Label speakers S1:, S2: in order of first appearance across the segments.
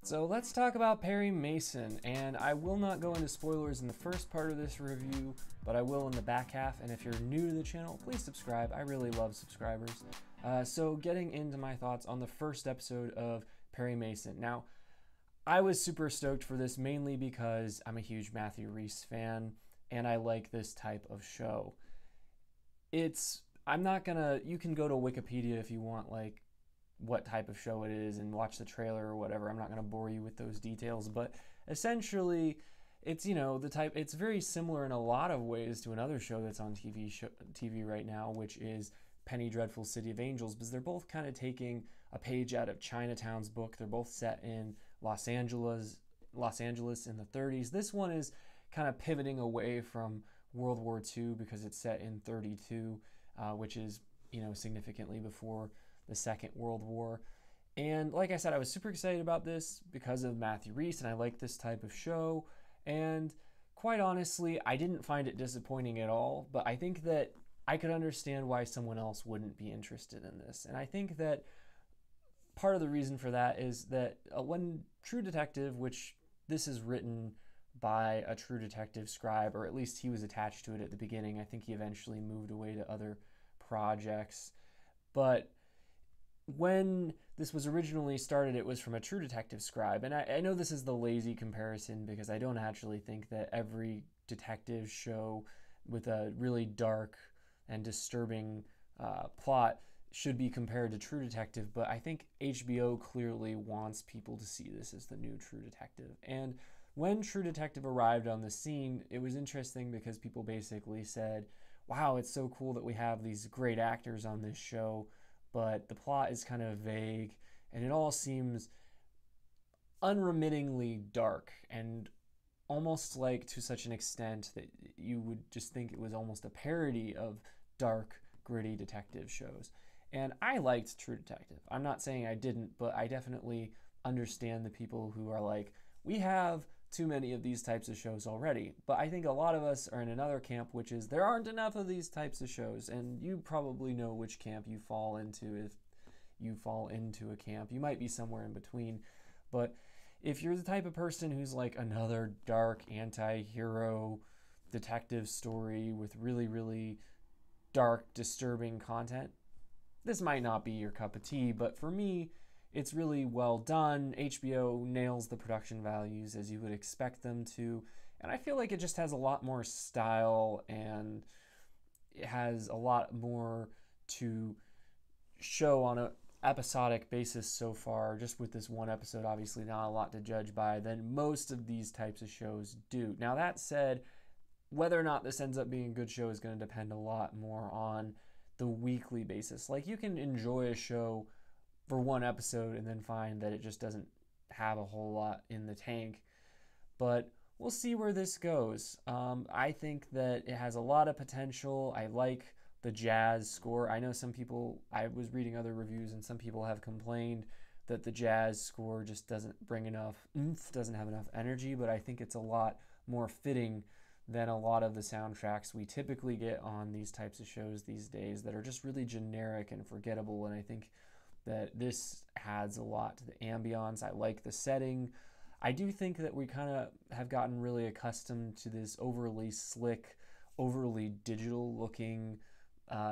S1: So let's talk about Perry Mason, and I will not go into spoilers in the first part of this review, but I will in the back half, and if you're new to the channel, please subscribe. I really love subscribers. So getting into my thoughts on the first episode of Perry Mason. Now, I was super stoked for this mainly because I'm a huge Matthew Rhys fan, and I like this type of show. You can go to Wikipedia if you want, like, what type of show it is and watch the trailer or whatever. I'm not going to bore you with those details, but essentially it's, it's very similar in a lot of ways to another show that's on TV right now, which is Penny Dreadful City of Angels, because they're both kind of taking a page out of Chinatown's book. They're both set in Los Angeles in the 30s. This one is kind of pivoting away from World War II because it's set in 32, which is, significantly before the Second World War. And like I said, I was super excited about this because of Matthew Rhys, and I like this type of show. And quite honestly, I didn't find it disappointing at all, but I think that I could understand why someone else wouldn't be interested in this. And I think that part of the reason for that is that when True Detective, which this is written by a True Detective scribe, or at least he was attached to it at the beginning. I think he eventually moved away to other projects. But when this was originally started, it was from a True Detective scribe. And I know this is the lazy comparison because I don't actually think that every detective show with a really dark and disturbing plot should be compared to True Detective, but I think HBO clearly wants people to see this as the new True Detective. And when True Detective arrived on the scene, it was interesting because people basically said, wow, it's so cool that we have these great actors on this show, but the plot is kind of vague, and it all seems unremittingly dark, and almost like to such an extent that you would just think it was almost a parody of dark, gritty detective shows. And I liked True Detective. I'm not saying I didn't, but I definitely understand the people who are like, we have too many of these types of shows already. But I think a lot of us are in another camp, which is there aren't enough of these types of shows. And you probably know which camp you fall into if you fall into a camp. You might be somewhere in between. But if you're the type of person who's like another dark anti-hero detective story with really, really dark, disturbing content, this might not be your cup of tea. But for me, it's really well done. HBO nails the production values as you would expect them to. And I feel like it just has a lot more style, and it has a lot more to show on an episodic basis so far, just with this one episode, obviously not a lot to judge by, than most of these types of shows do. Now, that said, whether or not this ends up being a good show is going to depend a lot more on the weekly basis. Like, you can enjoy a show for one episode and then find that it just doesn't have a whole lot in the tank. But we'll see where this goes. I think that it has a lot of potential. I like the jazz score. I know some people, I was reading other reviews, and some people have complained that the jazz score just doesn't bring enough oomph, doesn't have enough energy, but I think it's a lot more fitting than a lot of the soundtracks we typically get on these types of shows these days that are just really generic and forgettable. And I think that this adds a lot to the ambiance. I like the setting. I do think that we kind of have gotten really accustomed to this overly slick, overly digital looking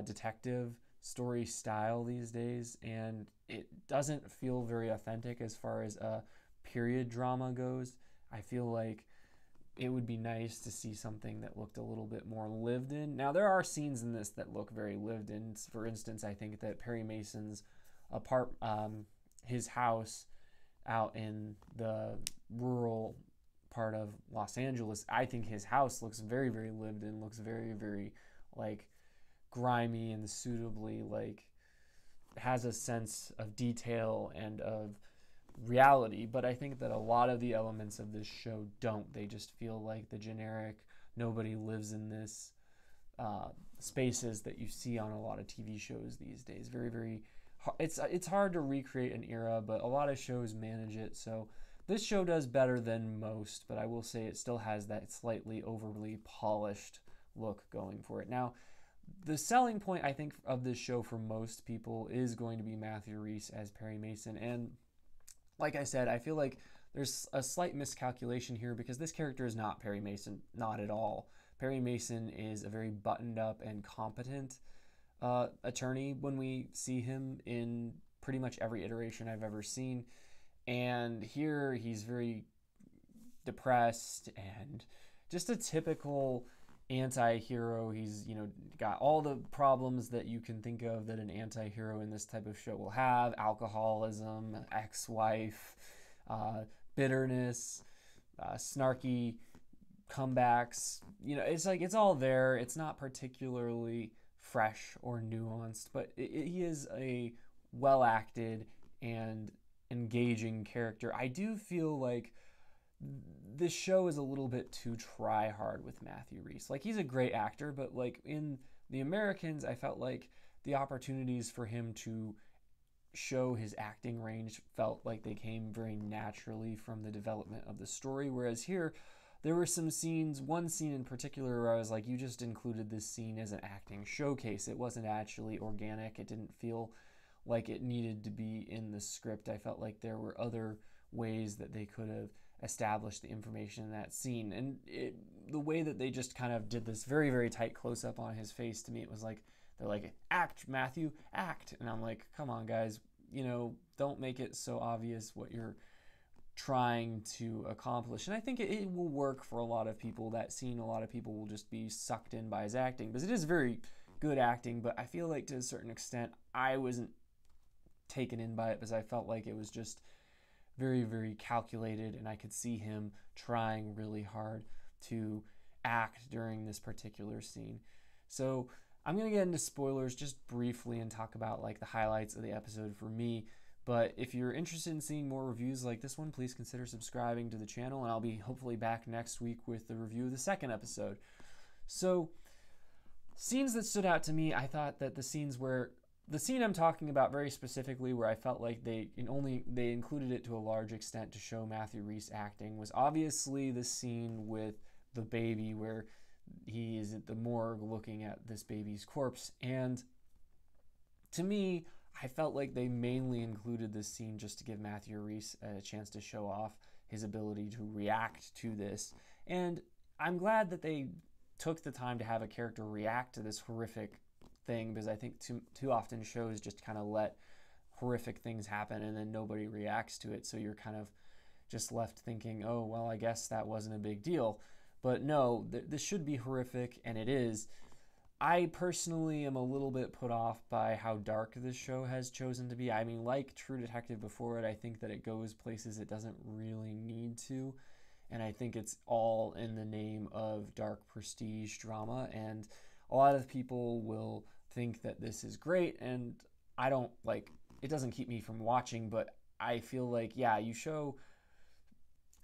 S1: detective story style these days, and it doesn't feel very authentic as far as a period drama goes. I feel like it would be nice to see something that looked a little bit more lived in. Now, there are scenes in this that look very lived in. For instance, I think that Perry Mason's his house out in the rural part of Los Angeles, I think his house looks very, very lived in, looks very, very like grimy and suitably, like has a sense of detail and of reality. But I think that a lot of the elements of this show don't. They just feel like the generic, nobody lives in this spaces that you see on a lot of TV shows these days. Very, very it's hard to recreate an era, but a lot of shows manage it. So this show does better than most, but I will say it still has that slightly overly polished look going for it. Now, the selling point, I think, of this show for most people is going to be Matthew Rhys as Perry Mason. And like I said, I feel like there's a slight miscalculation here because this character is not Perry Mason, not at all. Perry Mason is a very buttoned up and competent attorney when we see him in pretty much every iteration I've ever seen. And here he's very depressed and just a typical anti-hero. He's, got all the problems that you can think of that an anti-hero in this type of show will have: alcoholism, ex-wife, bitterness, snarky comebacks. It's all there. It's not particularly fresh or nuanced, but he is a well-acted and engaging character. I do feel like this show is a little bit too try hard with Matthew Rhys. He's a great actor, but in The Americans, I felt like the opportunities for him to show his acting range felt like they came very naturally from the development of the story, whereas here there were some scenes, one scene in particular, where I was like, you just included this scene as an acting showcase. It wasn't actually organic. It didn't feel like it needed to be in the script. I felt like there were other ways that they could have established the information in that scene. And the way that they just kind of did this very, very tight close-up on his face, to me, it was like, they're like, act, Matthew, act. And I'm like, come on, guys, don't make it so obvious what you're trying to accomplish. And I think it will work for a lot of people. That scene, a lot of people will just be sucked in by his acting, because it is very good acting, but I feel like to a certain extent I wasn't taken in by it, because I felt like it was just very, very calculated, and I could see him trying really hard to act during this particular scene. So I'm going to get into spoilers just briefly and talk about the highlights of the episode for me. But if you're interested in seeing more reviews like this one, please consider subscribing to the channel, and I'll be hopefully back next week with the review of the second episode. So, scenes that stood out to me, I thought that the scene I'm talking about very specifically, where I felt like they included it to a large extent to show Matthew Rhys acting, was obviously the scene with the baby, where he is at the morgue looking at this baby's corpse. And to me, I felt like they mainly included this scene just to give Matthew Rhys a chance to show off his ability to react to this. And I'm glad that they took the time to have a character react to this horrific thing, because I think too often shows just kind of let horrific things happen and then nobody reacts to it. So you're kind of just left thinking, oh, well, I guess that wasn't a big deal. But no, this should be horrific, and it is. I personally am a little bit put off by how dark this show has chosen to be. I mean, like True Detective before it, I think that it goes places it doesn't really need to. And I think it's all in the name of dark prestige drama. And a lot of people will think that this is great. And I don't it doesn't keep me from watching, but I feel like, yeah, you show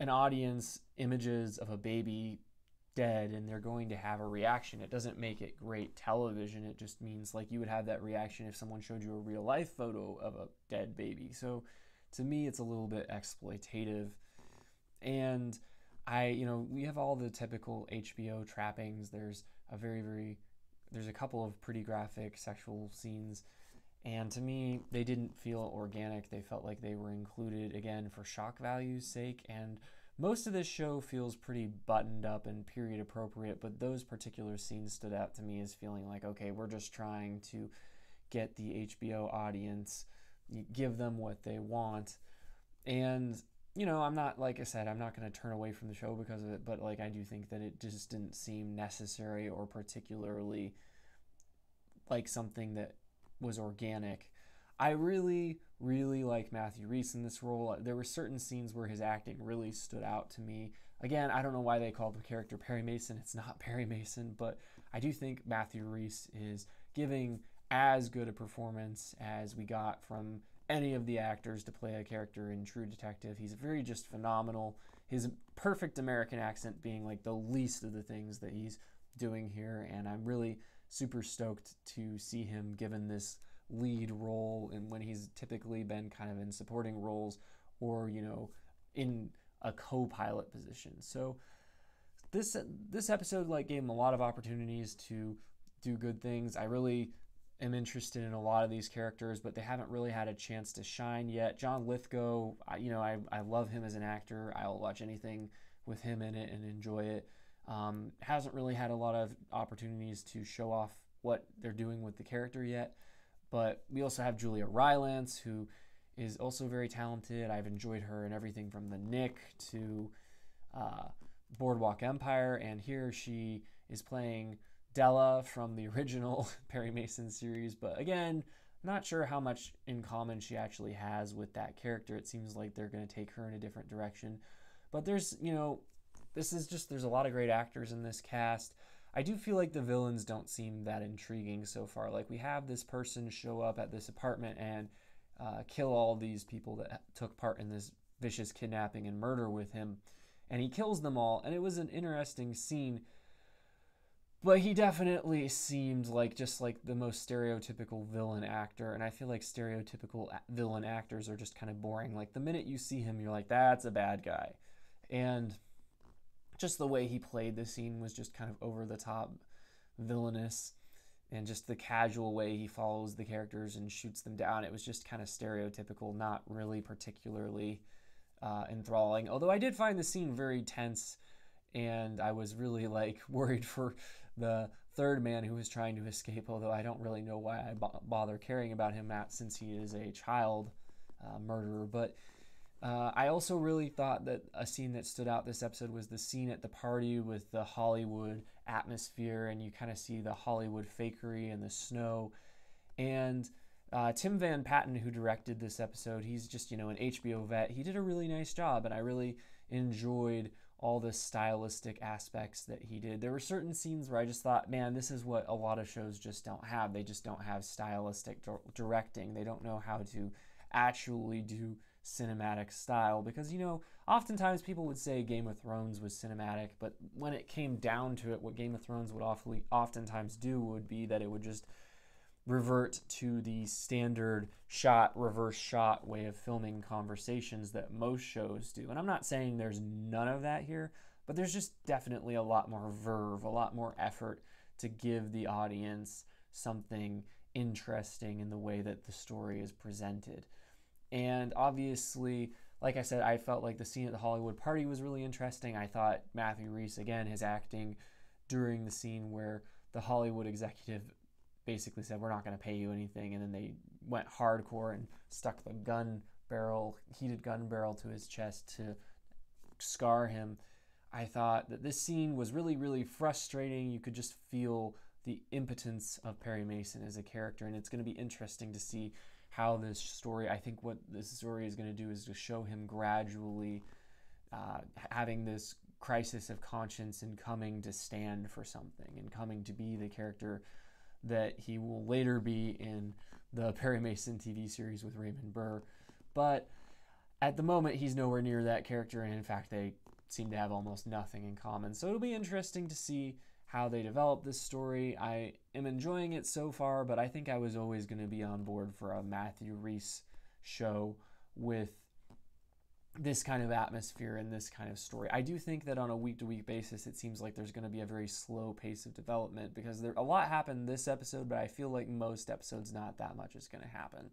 S1: an audience images of a baby dead and they're going to have a reaction. It doesn't make it great television. It just means you would have that reaction if someone showed you a real life photo of a dead baby. So to me, it's a little bit exploitative. And we have all the typical HBO trappings. There's a couple of pretty graphic sexual scenes, and to me, they didn't feel organic. They felt like they were included, again, for shock value's sake. And most of this show feels pretty buttoned up and period appropriate, but those particular scenes stood out to me as feeling like, okay, we're just trying to get the HBO audience, give them what they want. And, I'm not, like I said, I'm not going to turn away from the show because of it, but I do think that it just didn't seem necessary or particularly like something that was organic. I really, really like Matthew Rhys in this role. There were certain scenes where his acting really stood out to me. Again, I don't know why they called the character Perry Mason. It's not Perry Mason, but I do think Matthew Rhys is giving as good a performance as we got from any of the actors to play a character in True Detective. He's very just phenomenal. His perfect American accent being the least of the things that he's doing here, and I'm really super stoked to see him given this lead role, and when he's typically been kind of in supporting roles or in a co-pilot position. So this episode gave him a lot of opportunities to do good things. I really am interested in a lot of these characters, but they haven't really had a chance to shine yet. John Lithgow, I love him as an actor. I'll watch anything with him in it and enjoy it. Hasn't really had a lot of opportunities to show off what they're doing with the character yet. But we also have Juliet Rylance, who is also very talented. I've enjoyed her in everything from The Nick to Boardwalk Empire, and here she is playing Della from the original Perry Mason series. But again, not sure how much in common she actually has with that character. It seems like they're going to take her in a different direction. But there's a lot of great actors in this cast. I do feel like the villains don't seem that intriguing so far. Like, we have this person show up at this apartment and kill all these people that took part in this vicious kidnapping and murder with him. And he kills them all, and it was an interesting scene. But he definitely seemed like just like the most stereotypical villain actor, and I feel like stereotypical villain actors are just kind of boring. Like, the minute you see him, you're like, that's a bad guy. And just the way he played the scene was just kind of over the top villainous, and just the casual way he follows the characters and shoots them down. It was just kind of stereotypical, not really particularly enthralling. Although I did find the scene very tense, and I was really like worried for the third man who was trying to escape, although I don't really know why I bother caring about him, since he is a child murderer. But I also really thought that a scene that stood out this episode was the scene at the party with the Hollywood atmosphere, and you kind of see the Hollywood fakery and the snow. And Tim Van Patten, who directed this episode, he's just, an HBO vet. He did a really nice job, and I really enjoyed all the stylistic aspects that he did. There were certain scenes where I just thought, man, this is what a lot of shows just don't have. They just don't have stylistic directing. They don't know how to actually do cinematic style, because oftentimes people would say Game of Thrones was cinematic, but when it came down to it, what Game of Thrones would oftentimes do would be that it would just revert to the standard reverse shot way of filming conversations that most shows do. And I'm not saying there's none of that here, but there's just definitely a lot more verve, a lot more effort to give the audience something interesting in the way that the story is presented. And obviously, like I said, I felt like the scene at the Hollywood party was really interesting. I thought Matthew Rhys, again, his acting during the scene where the Hollywood executive basically said, we're not going to pay you anything, and then they went hardcore and stuck the heated gun barrel to his chest to scar him. I thought that this scene was really, really frustrating. You could just feel the impotence of Perry Mason as a character, and it's going to be interesting to see how this story, I think what this story is going to do is to show him gradually having this crisis of conscience and coming to stand for something and coming to be the character that he will later be in the Perry Mason TV series with Raymond Burr. But at the moment, he's nowhere near that character, and in fact, they seem to have almost nothing in common. So it'll be interesting to see how they develop this story. I am enjoying it so far, but I think I was always going to be on board for a Matthew Rhys show with this kind of atmosphere and this kind of story. I do think that on a week-to-week basis, it seems like there's going to be a very slow pace of development, because a lot happened this episode, but I feel like most episodes not that much is going to happen.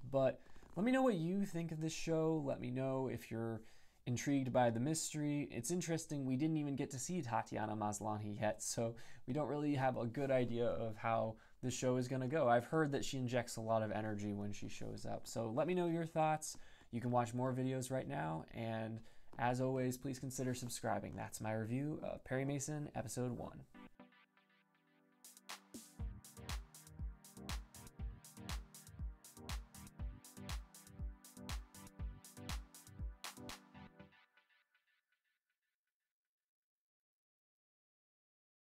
S1: But let me know what you think of this show. Let me know if you're intrigued by the mystery. It's interesting, we didn't even get to see Tatiana Maslany yet, so we don't really have a good idea of how the show is going to go. I've heard that she injects a lot of energy when she shows up, so let me know your thoughts. You can watch more videos right now, and as always, please consider subscribing. That's my review of Perry Mason, Episode 1.